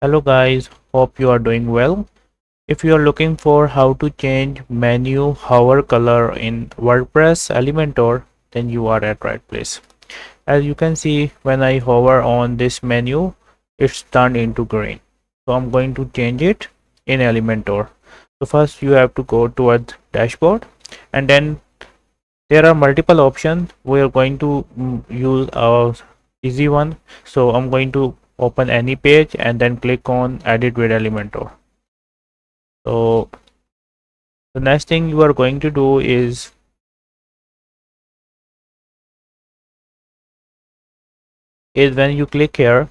Hello guys, hope you are doing well. If you are looking for how to change menu hover color in WordPress Elementor, then you are at right place. As you can see, when I hover on this menu, it's turned into green. So I'm going to change it in Elementor. So first you have to go towards dashboard, and then there are multiple options. We are going to use a easy one. So I'm going to open any page and then click on edit with Elementor. So the next thing you are going to do is when you click here,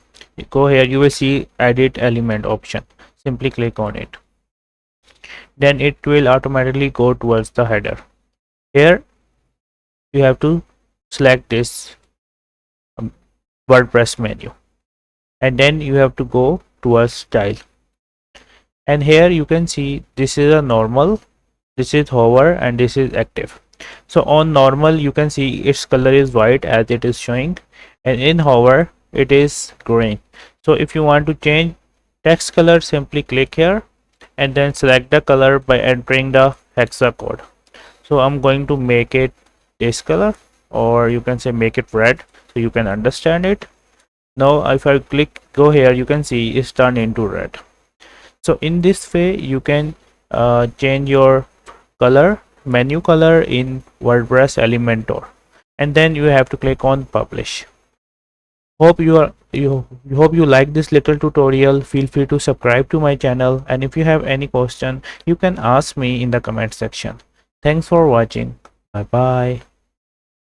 go here, you will see edit element option. Simply click on it. Then it will automatically go towards the header. Here you have to select this WordPress menu, and then you have to go towards style. And here you can see this is a normal, this is hover, and this is active. So on normal you can see its color is white as it is showing, and in hover it is green. So if you want to change text color, simply click here and then select the color by entering the hexa code. So I'm going to make it this color, or you can say make it red so you can understand it. Now if I click go here, you can see it's turned into red. So in this way you can change your color, menu color in WordPress Elementor, and then you have to click on publish. Hope you like this little tutorial. Feel free to subscribe to my channel, and if you have any question you can ask me in the comment section. Thanks for watching. Bye bye.